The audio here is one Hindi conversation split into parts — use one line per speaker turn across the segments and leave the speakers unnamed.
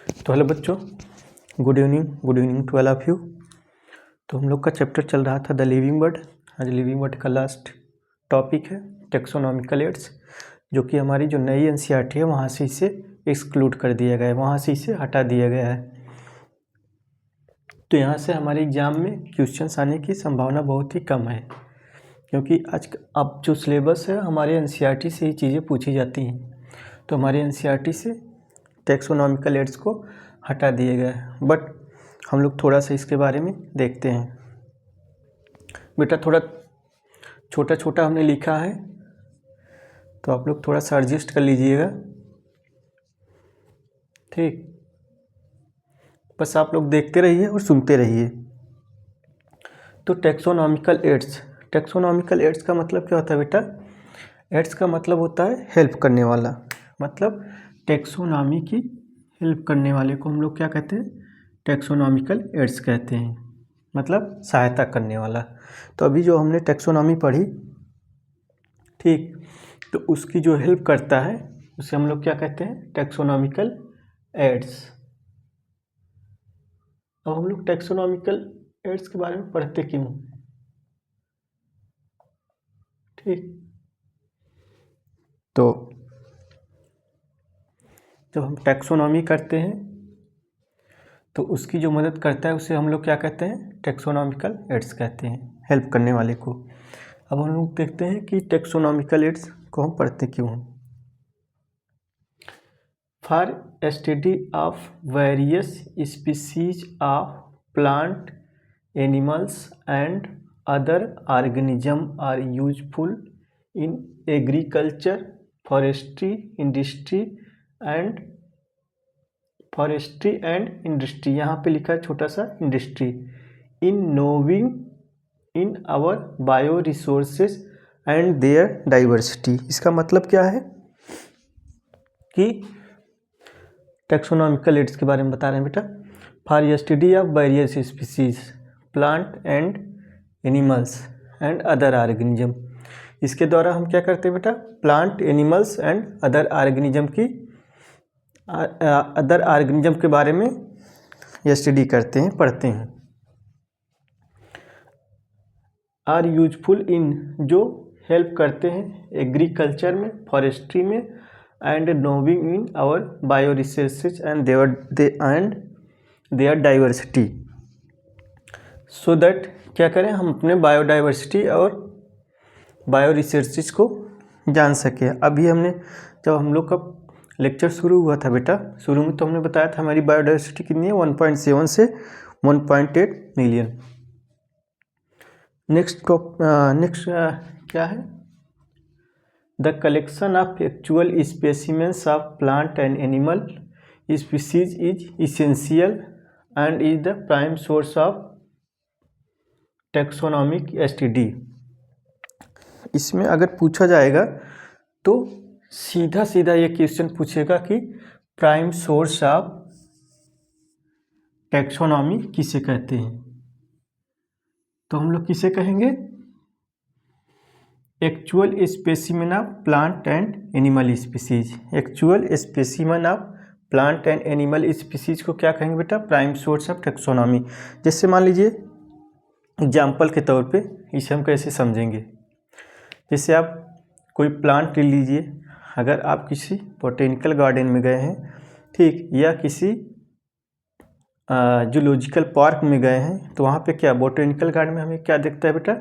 तो हेलो बच्चों, good evening to all of you. तो हम लोग का चैप्टर चल रहा था द लिविंग वर्ड। आज लिविंग वर्ड का लास्ट टॉपिक है टेक्सोनॉमिकल एड्स, जो कि हमारी जो नई एनसीईआरटी है वहाँ से इसे एक्सक्लूड कर दिया गया है, वहाँ से इसे हटा दिया गया है। तो यहाँ से हमारे एग्जाम में क्वेश्चंस आने की संभावना बहुत ही कम है, क्योंकि आज अब जो सिलेबस है हमारे एनसीईआरटी से ही चीज़ें पूछी जाती हैं। तो हमारे एनसीईआरटी से टेक्सोनॉमिकल एड्स को हटा दिए गए हैं, बट हम लोग थोड़ा सा इसके बारे में देखते हैं। बेटा थोड़ा छोटा छोटा हमने लिखा है, तो आप लोग थोड़ा सा एडजस्ट कर लीजिएगा, ठीक। बस आप लोग देखते रहिए और सुनते रहिए। तो टेक्सोनॉमिकल एड्स का मतलब क्या होता है बेटा? एड्स का मतलब होता है हेल्प करने वाला, मतलब टेक्सोनॉमी की हेल्प करने वाले को हम लोग क्या कहते हैं? टेक्सोनॉमिकल एड्स कहते हैं, मतलब सहायता करने वाला। तो अभी जो हमने टेक्सोनॉमी पढ़ी, ठीक, तो उसकी जो हेल्प करता है उसे हम लोग क्या कहते हैं? Taxonomical aids. अब हम लोग टेक्सोनॉमिकल एड्स के बारे में पढ़ते क्यों? ठीक, तो जब हम टैक्सोनॉमी करते हैं तो उसकी जो मदद करता है उसे हम लोग क्या कहते हैं? टेक्सोनॉमिकल एड्स कहते हैं, हेल्प करने वाले को। अब हम लोग देखते हैं कि टेक्सोनॉमिकल एड्स को हम पढ़ते क्यों हैं। For study of various species of plant, animals and other organism are useful in agriculture, forestry and industry. यहाँ पे लिखा है छोटा सा industry. In knowing in our bio resources and their diversity. इसका मतलब क्या है कि टेक्सोनॉमिकल एड्स के बारे में बता रहे हैं बेटा। For study of various species plant and animals and other organism. इसके द्वारा हम क्या करते हैं बेटा? Plant, animals and other organism के बारे में स्टडी करते हैं, पढ़ते हैं। आर यूजफुल इन, जो हेल्प करते हैं एग्रीकल्चर में, फॉरेस्ट्री में, and knowing in our bio resources and their diversity. So that क्या करें? हम अपने बायोडाइवर्सिटी और बायो रिसोर्सेज को जान सकें। अभी हमने जब हम लोग का लेक्चर शुरू हुआ था बेटा, शुरू में तो हमने बताया था हमारी बायोडाइवर्सिटी कितनी है, 1.7 से 1.8 मिलियन। नेक्स्ट क्या है? The collection of actual specimens of plant and animal species is essential and is the prime source of taxonomic study. इसमें अगर पूछा जाएगा तो सीधा सीधा ये क्वेश्चन पूछेगा कि प्राइम सोर्स ऑफ टेक्सोनॉमी किसे कहते हैं? तो हम लोग किसे कहेंगे? Actual specimen of plant and animal species. Actual specimen of plant and animal species को क्या कहेंगे बेटा? Prime source of taxonomy. जैसे मान लीजिए एग्जाम्पल के तौर पे इसे हम कैसे समझेंगे? जैसे आप कोई प्लांट ले लीजिए, अगर आप किसी बोटेनिकल गार्डन में गए हैं, ठीक, या किसी जूलॉजिकल पार्क में गए हैं, तो वहाँ पे क्या बोटेनिकल गार्डन में हमें क्या दिखता है बेटा?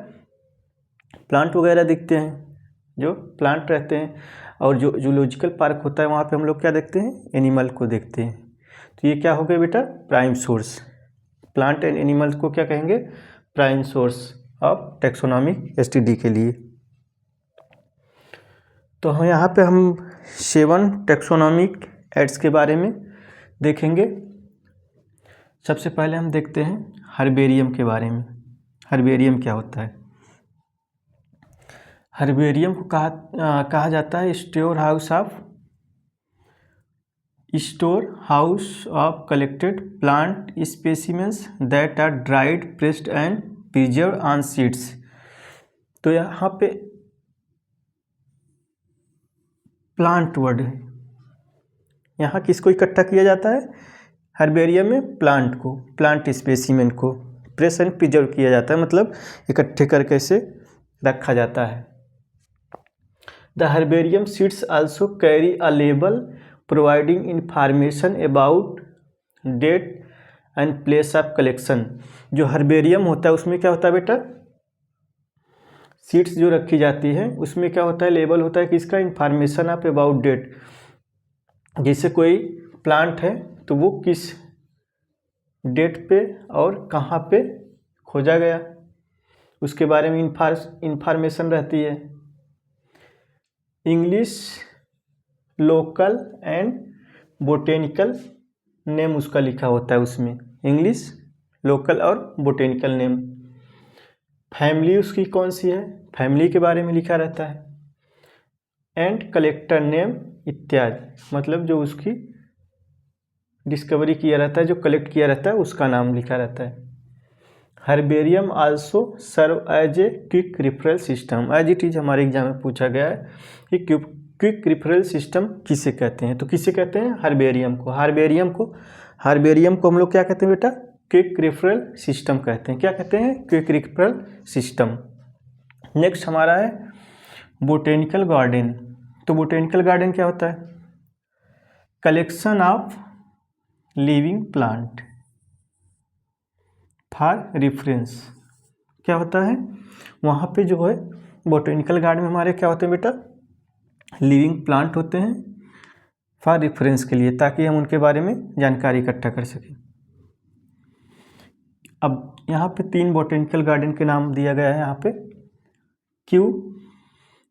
प्लांट वगैरह दिखते हैं, जो प्लांट रहते हैं। और जो जूलॉजिकल पार्क होता है वहाँ पे हम लोग क्या देखते हैं? एनिमल को देखते हैं। तो ये क्या हो गया बेटा? Prime source. Plant and animals को क्या कहेंगे? Prime source of taxonomic study के लिए। तो हम यहाँ पे 7 टेक्सोनॉमिक एड्स के बारे में देखेंगे। सबसे पहले हम देखते हैं हर्बेरियम के बारे में। हर्बेरियम क्या होता है? हर्बेरियम को कहा जाता है store house of collected plant specimens that are dried, pressed and preserve on sheets. तो यहाँ पे प्लांट वर्ड है, यहाँ किसको इकट्ठा किया जाता है? हर्बेरियम में प्लांट स्पेसिमेन को प्रेस एंड प्रिजर्व किया जाता है, मतलब इकट्ठे करके इसे रखा जाता है। The herbarium sheets also carry a label providing information about date and place of collection. जो हर्बेरियम होता है उसमें क्या होता है बेटा, शीट्स जो रखी जाती है उसमें क्या होता है, लेबल होता है कि इसका इंफॉर्मेशन ऑफ अबाउट डेट, जैसे कोई प्लांट है तो वो किस डेट पे और कहाँ पे खोजा गया उसके बारे में इंफॉर्मेशन रहती है। English local and botanical name उसका लिखा होता है उसमें, इंग्लिश लोकल और बोटेनिकल नेम। फैमिली उसकी कौन सी है, फैमिली के बारे में लिखा रहता है। एंड कलेक्टर नेम इत्यादि, मतलब जो उसकी डिस्कवरी किया रहता है, जो कलेक्ट किया रहता है उसका नाम लिखा रहता है। Herbarium also serve as a quick referral system. As it is हमारे एग्जाम में पूछा गया है कि क्विक रिफरल सिस्टम किसे कहते हैं, तो किसे कहते हैं, हर्बेरियम को। हर्बेरियम को हम लोग क्या कहते हैं बेटा, क्विक रिफरल सिस्टम कहते हैं। क्या कहते हैं, क्विक रिफरल सिस्टम। नेक्स्ट हमारा है बोटेनिकल गार्डन। तो बोटेनिकल गार्डन क्या होता है, collection of living plant for reference. क्या होता है, वहाँ पे जो है बोटेनिकल गार्डन में हमारे क्या होते हैं बेटा, लिविंग प्लांट होते हैं फॉर रेफरेंस के लिए, ताकि हम उनके बारे में जानकारी इकट्ठा कर सकें। अब यहाँ पे 3 बोटेनिकल गार्डन के नाम दिया गया है। यहाँ पे क्यू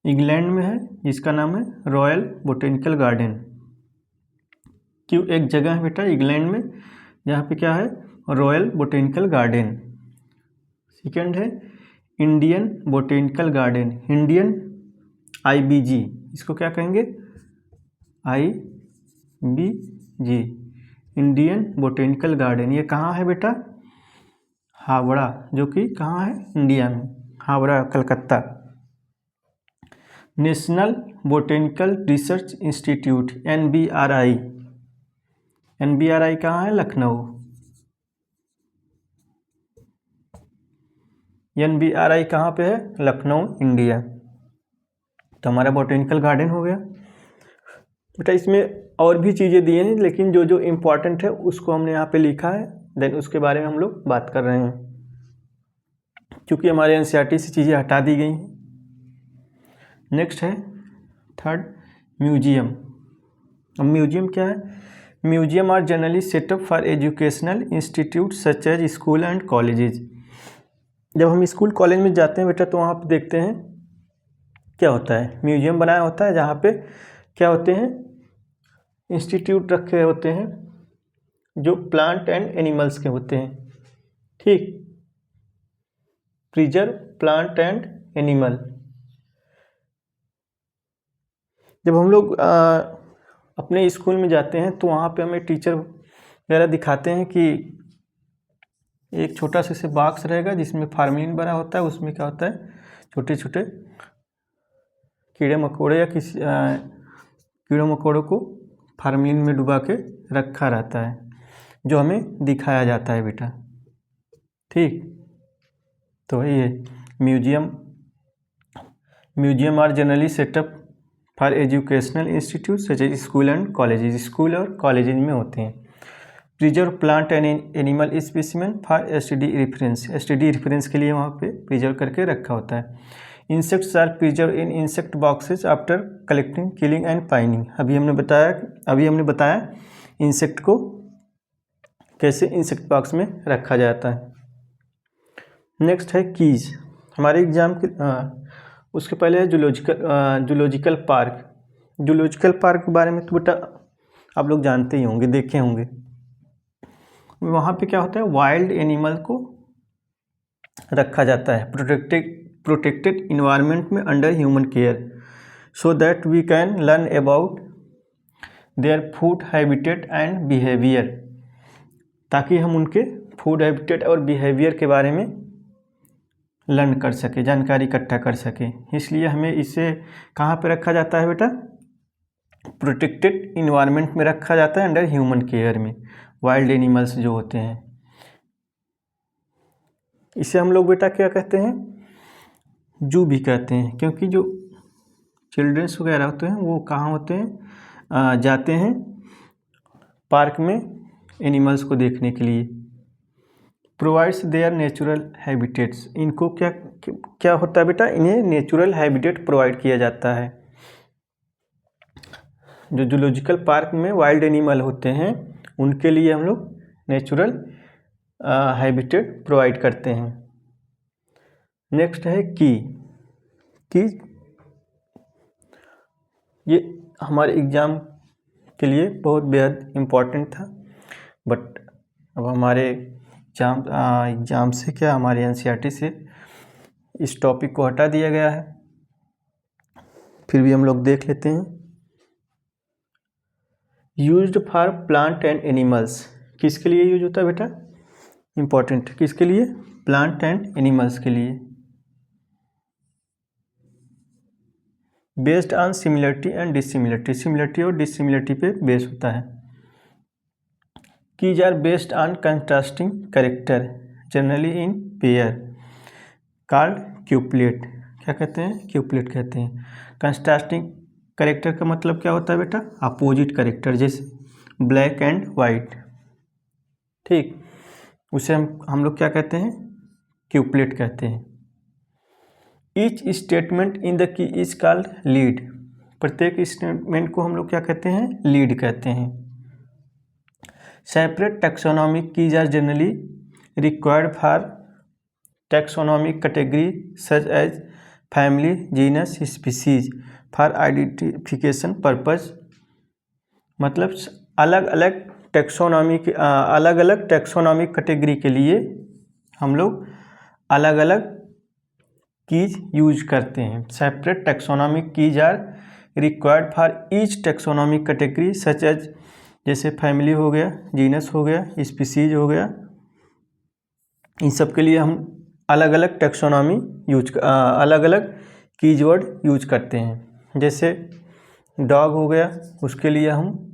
इंग्लैंड में है जिसका नाम है रॉयल बोटेनिकल गार्डन। क्यू एक जगह है बेटा इंग्लैंड में जहाँ पे क्या है, रॉयल बोटेनिकल गार्डन। सेकेंड है Indian botanical garden, Indian IBG, इसको क्या कहेंगे, IBG, इंडियन बोटेनिकल गार्डन। ये कहाँ है बेटा, हावड़ा, जो कि कहाँ है, इंडिया में, Howrah Calcutta. National botanical research institute NBRI कहाँ है, लखनऊ। NBRI कहाँ पे है, लखनऊ, इंडिया। तो हमारा बोटेनिकल गार्डन हो गया बेटा। इसमें और भी चीज़ें दी हैं, लेकिन जो जो इम्पोर्टेंट है उसको हमने यहाँ पे लिखा है, देन उसके बारे में हम लोग बात कर रहे हैं, क्योंकि हमारे NCERT से चीज़ें हटा दी गई हैं। नेक्स्ट है थर्ड म्यूजियम। अब म्यूजियम क्या है, museum are generally set up for educational institute such as school and colleges. जब हम स्कूल कॉलेज में जाते हैं बेटा तो वहाँ पे देखते हैं क्या होता है, म्यूजियम बनाया होता है जहाँ पे क्या होते हैं, इंस्टीट्यूट रखे होते हैं जो प्लांट एंड एनिमल्स के होते हैं, ठीक, प्रिजर्व प्लांट एंड एनिमल। जब हम लोग अपने स्कूल में जाते हैं तो वहाँ पे हमें टीचर वगैरह दिखाते हैं कि एक छोटा सा से बॉक्स रहेगा जिसमें फार्मेलिन भरा होता है, उसमें क्या होता है, छोटे छोटे कीड़े मकोड़े या किसी कीड़ों मकोड़ों को फार्मेलिन में डुबा के रखा रहता है, जो हमें दिखाया जाता है बेटा, ठीक। तो वही है museum are generally set up for educational institute such as school and colleges, school और कॉलेजेज में होते हैं। Preserve plant and animal specimen for STD reference, STD reference के लिए वहाँ पे प्रिजर्व करके रखा होता है। Insects are preserve in insect boxes after collecting, killing and pinning. अभी हमने बताया इंसेक्ट को कैसे इंसेक्ट बॉक्स में रखा जाता है। नेक्स्ट है कीज। हमारे एग्जाम के उसके पहले है जूलॉजिकल पार्क। जूलॉजिकल पार्क के बारे में तो बेटा आप लोग जानते ही होंगे, देखे होंगे। वहाँ पे क्या होता है, वाइल्ड एनिमल को रखा जाता है प्रोटेक्टेड इन्वायरमेंट में under human care, so that we can learn about their food habitat and behaviour, ताकि हम उनके फूड हैबिटेट और बिहेवियर के बारे में लर्न कर सके, जानकारी इकट्ठा कर सके। इसलिए हमें इसे कहाँ पे रखा जाता है बेटा, प्रोटेक्टेड इन्वायरमेंट में रखा जाता है अंडर ह्यूमन केयर में। वाइल्ड एनिमल्स जो होते हैं। इसे हम लोग बेटा क्या कहते हैं, जू भी कहते हैं, क्योंकि जो चिल्ड्रंस वगैरह होते हैं वो कहाँ होते हैं, जाते हैं पार्क में एनिमल्स को देखने के लिए। प्रोवाइड्स देयर नेचुरल हैबिटेट्स, इनको क्या क्या होता है बेटा, इन्हें नेचुरल हैबिटेट प्रोवाइड किया जाता है। जो जूलॉजिकल पार्क में वाइल्ड एनिमल होते हैं उनके लिए हम लोग नेचुरल हैबिटेट प्रोवाइड करते हैं। नेक्स्ट है की ये हमारे एग्ज़ाम के लिए बहुत बेहद इम्पोर्टेंट था, बट अब हमारे एग्ज़ाम से क्या, हमारे एनसीईआरटी से इस टॉपिक को हटा दिया गया है, फिर भी हम लोग देख लेते हैं। Used for plant and animals, किसके लिए यूज होता है बेटा, इम्पोर्टेंट, किसके लिए, प्लांट एंड एनिमल्स के लिए। Based on similarity and dissimilarity, similarity और डिसिमिलरिटी पे बेस होता है। Keys are based on contrasting character generally in pair called couplet, क्या कहते हैं, क्यूपलेट कहते हैं। कंट्रास्टिंग कैरेक्टर का मतलब क्या होता है बेटा, अपोजिट कैरेक्टर, जैसे ब्लैक एंड वाइट, ठीक, उसे हम लोग क्या कहते हैं, क्यूपलेट कहते हैं। Each statement in the key is called lead, प्रत्येक स्टेटमेंट को हम लोग क्या कहते हैं, लीड कहते हैं। Separate taxonomic keys are generally required for taxonomic category such as family, genus, species for identification purpose, मतलब अलग अलग टैक्सोनॉमिक कैटेगरी के लिए हम लोग अलग अलग कीज यूज करते हैं। Separate taxonomic keys are required for each taxonomic category such as, जैसे फैमिली हो गया, जीनस हो गया, स्पीसीज हो गया, इन सब के लिए हम अलग अलग टैक्सोनॉमी अलग अलग कीवर्ड यूज करते हैं। जैसे डॉग हो गया, उसके लिए हम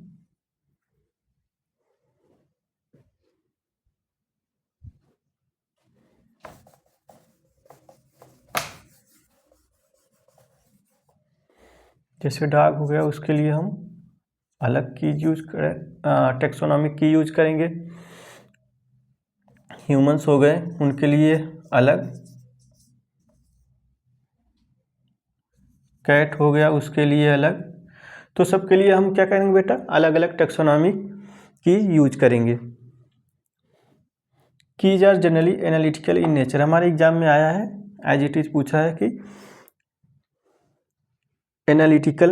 अलग कीज यूज करें, टैक्सोनॉमिक की यूज करेंगे। ह्यूमंस हो गए, उनके लिए अलग, कैट हो गया उसके लिए अलग, तो सबके लिए हम क्या करेंगे बेटा, अलग अलग टैक्सोनॉमिक की यूज करेंगे। Keys are generally analytical in nature, हमारे एग्जाम में आया है, एज इट इज पूछा है कि एनालिटिकल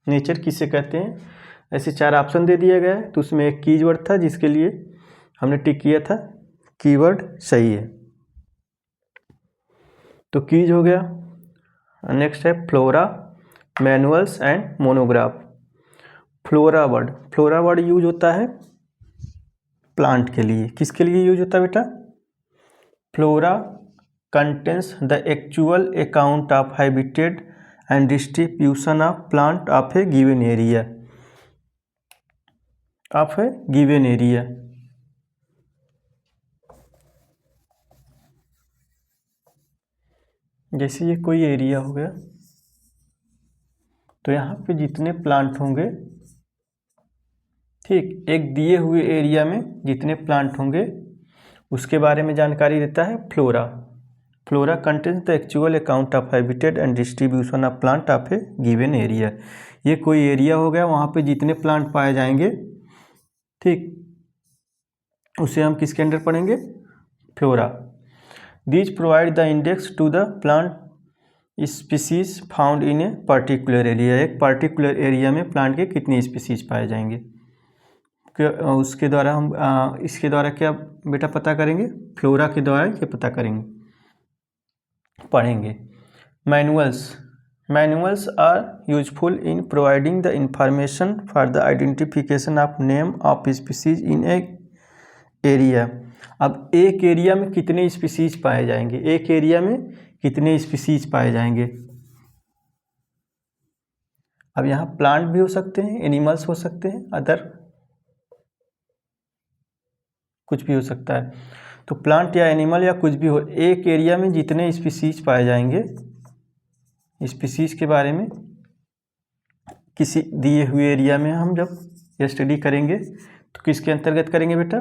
नेचर किसे कहते हैं। ऐसे 4 ऑप्शन दे दिया गया है, तो उसमें एक कीवर्ड था जिसके लिए हमने टिक किया था, कीवर्ड सही है, तो कीज हो गया। नेक्स्ट है flora, manuals and monograph. Flora word use होता है प्लांट के लिए, किसके लिए यूज होता है बेटा, flora contains the actual account of habitat and distribution of plant of A given area, जैसे ये कोई एरिया हो गया, तो यहाँ पे जितने प्लांट होंगे, ठीक, एक दिए हुए एरिया में जितने प्लांट होंगे उसके बारे में जानकारी देता है flora contains the actual account of habitat and distribution of plant of A given area. ये कोई एरिया हो गया, वहाँ पे जितने प्लांट पाए जाएंगे, ठीक, उसे हम किसके अंडर पढ़ेंगे, flora. These provide the index to the plant species found in a particular area, एक पर्टिकुलर एरिया में प्लांट के कितनी स्पीसीज पाए जाएंगे, उसके द्वारा हम इसके द्वारा क्या बेटा पता करेंगे, फ्लोरा के द्वारा ये पता करेंगे, पढ़ेंगे। Manuals are useful in providing the information for the identification of name of species in a area. अब एक एरिया में कितने स्पीसीज पाए जाएंगे, एक एरिया में कितने स्पीसीज पाए जाएंगे। अब यहाँ प्लांट भी हो सकते हैं, एनिमल्स हो सकते हैं, अदर कुछ भी हो सकता है। तो प्लांट या एनिमल या कुछ भी हो, एक एरिया में जितने स्पीसीज पाए जाएंगे, स्पीसीज के बारे में किसी दिए हुए एरिया में हम जब ये स्टडी करेंगे तो किसके अंतर्गत करेंगे बेटा?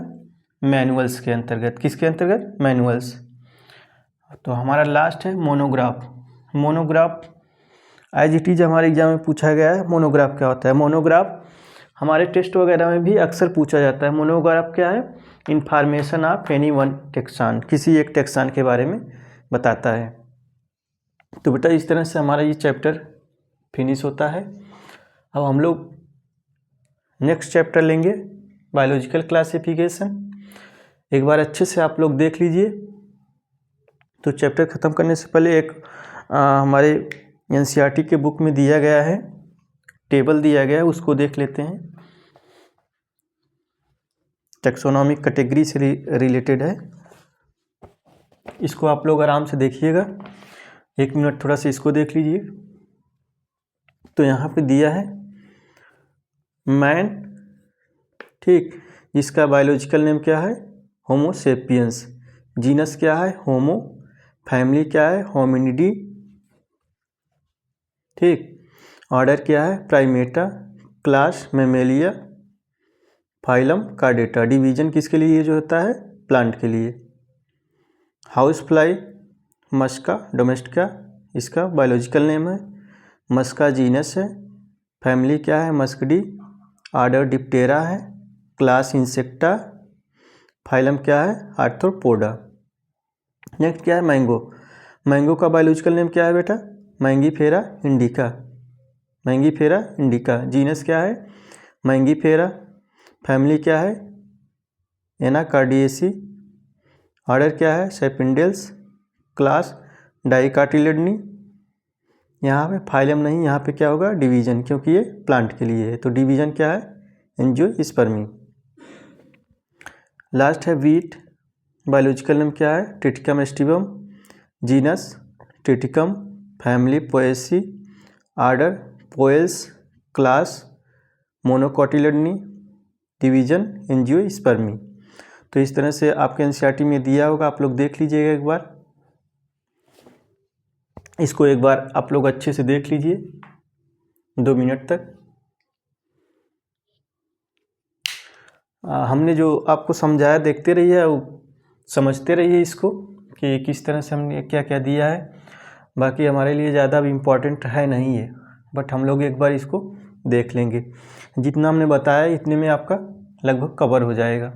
मैनुअल्स के अंतर्गत। किसके अंतर्गत? मैनुअल्स। तो हमारा लास्ट है monograph. Monograph as it is हमारे एग्जाम में पूछा गया है। मोनोग्राफ क्या होता है? मोनोग्राफ हमारे टेस्ट वगैरह में भी अक्सर पूछा जाता है। मोनोग्राफ क्या है? Information of any one taxon, किसी एक टेक्सान के बारे में बताता है। तो बेटा इस तरह से हमारा ये चैप्टर फिनिश होता है। अब हम लोग नेक्स्ट चैप्टर लेंगे, बायोलॉजिकल क्लासिफिकेशन। एक बार अच्छे से आप लोग देख लीजिए। तो चैप्टर ख़त्म करने से पहले एक हमारे एनसीईआरटी के बुक में दिया गया है, टेबल दिया गया है, उसको देख लेते हैं। टैक्सोनॉमिक कैटेगरी से रिलेटेड है। इसको आप लोग आराम से देखिएगा, 1 मिनट थोड़ा सा इसको देख लीजिए। तो यहाँ पे दिया है मैन, ठीक, जिसका बायोलॉजिकल नेम क्या है? होमो सेपियंस। जीनस क्या है? होमो। फैमिली क्या है? होमिनिडी, ठीक। ऑर्डर क्या है? Primata. Class Mammalia. Phylum chordata. Division किसके लिए यूज होता है? प्लांट के लिए। हाउस फ्लाई मस्का डोमेस्टिका, इसका बायोलॉजिकल नेम है। मस्का जीनस है। फैमिली क्या है? मस्कडी। ऑर्डर डिप्टेरा है। Class insecta. फाइलम क्या है? आर्थ्रोपोडा। नेक्स्ट क्या है? मैंगो। मैंगो का बायोलॉजिकल नेम क्या है बेटा? Mangifera indica. Mangifera indica. Genus क्या है? मैंगीफेरा। फैमिली क्या है? एनाकार्डिएसी। ऑर्डर क्या है? सेपिंडेल्स। क्लास डाइकाटिलिडनी। यहाँ पे फाइलम नहीं, यहाँ पे क्या होगा? डिवीजन, क्योंकि ये प्लांट के लिए है। तो डिवीजन क्या है? एंजियोस्पर्मी। लास्ट है वीट। बायोलॉजिकल नेम क्या है? Triticum aestivum. Genus triticum. Family poaceae. Order poales. Class monocotyledonae. Division angiospermae. तो इस तरह से आपके एनसीईआरटी में दिया होगा, आप लोग देख लीजिएगा एक बार। इसको एक बार आप लोग अच्छे से देख लीजिए 2 मिनट तक। हमने जो आपको समझाया देखते रहिए, समझते रहिए इसको कि किस तरह से हमने क्या क्या दिया है। बाकी हमारे लिए ज़्यादा भी इम्पोर्टेंट है नहीं है, बट हम लोग एक बार इसको देख लेंगे। जितना हमने बताया इतने में आपका लगभग कवर हो जाएगा।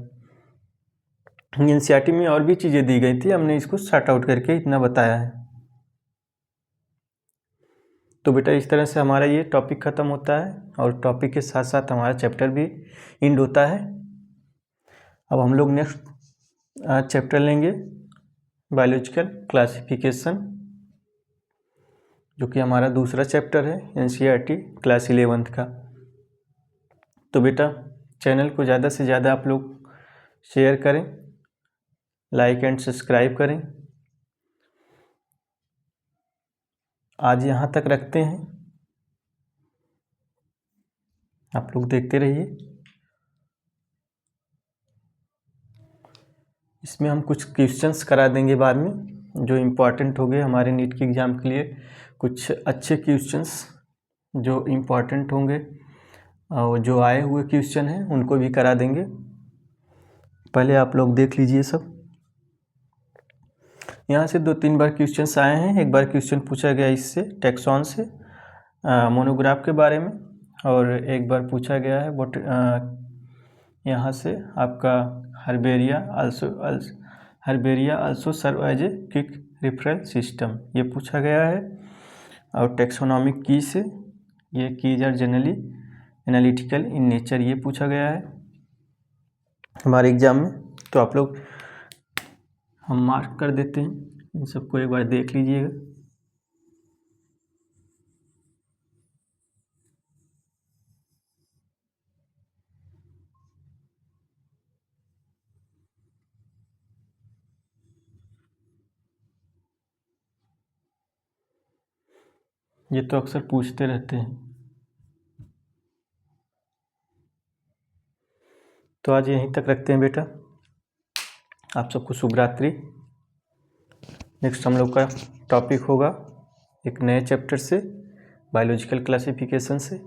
एनसीईआरटी में और भी चीज़ें दी गई थी, हमने इसको शॉर्ट आउट करके इतना बताया है। तो बेटा इस तरह से हमारा ये टॉपिक ख़त्म होता है और टॉपिक के साथ साथ हमारा चैप्टर भी एंड होता है। अब हम लोग नेक्स्ट चैप्टर लेंगे बायोलॉजिकल क्लासिफिकेशन, जो कि हमारा दूसरा चैप्टर है एनसीईआरटी क्लास 11th का। तो बेटा चैनल को ज़्यादा से ज़्यादा आप लोग शेयर करें, लाइक एंड सब्सक्राइब करें। आज यहाँ तक रखते हैं, आप लोग देखते रहिए। इसमें हम कुछ क्वेश्चंस करा देंगे बाद में, जो इम्पोर्टेंट हो गए हमारे नीट के एग्ज़ाम के लिए। कुछ अच्छे क्वेश्चंस जो इम्पोर्टेंट होंगे और जो आए हुए क्वेश्चन हैं उनको भी करा देंगे। पहले आप लोग देख लीजिए सब। यहाँ से 2-3 बार क्वेश्चंस आए हैं। एक बार क्वेश्चन पूछा गया इससे टैक्सॉन से मोनोग्राफ के बारे में, और एक बार पूछा गया है बट यहाँ से आपका herbaria also serve as a quick referral system, ये पूछा गया है। और टैक्सोनॉमिक की से, ये keys are generally analytical in nature, ये पूछा गया है हमारे एग्जाम में। तो आप लोग हम मार्क कर देते हैं, इन सबको एक बार देख लीजिएगा। ये तो अक्सर पूछते रहते हैं। तो आज यहीं तक रखते हैं बेटा। आप सबको शुभ रात्रि। नेक्स्ट हम लोग का टॉपिक होगा एक नए चैप्टर से, बायोलॉजिकल क्लासिफिकेशन से।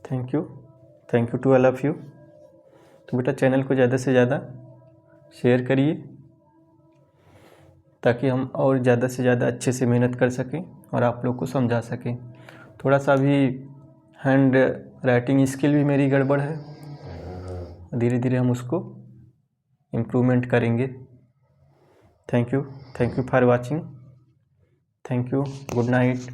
Thank you to all of you. तो बेटा चैनल को ज़्यादा से ज़्यादा शेयर करिए ताकि हम और ज़्यादा से ज़्यादा अच्छे से मेहनत कर सकें और आप लोग को समझा सकें। थोड़ा सा भी हैंड राइटिंग स्किल भी मेरी गड़बड़ है, धीरे धीरे हम उसको इम्प्रूवमेंट करेंगे। Thank you for watching. Thank you, good night.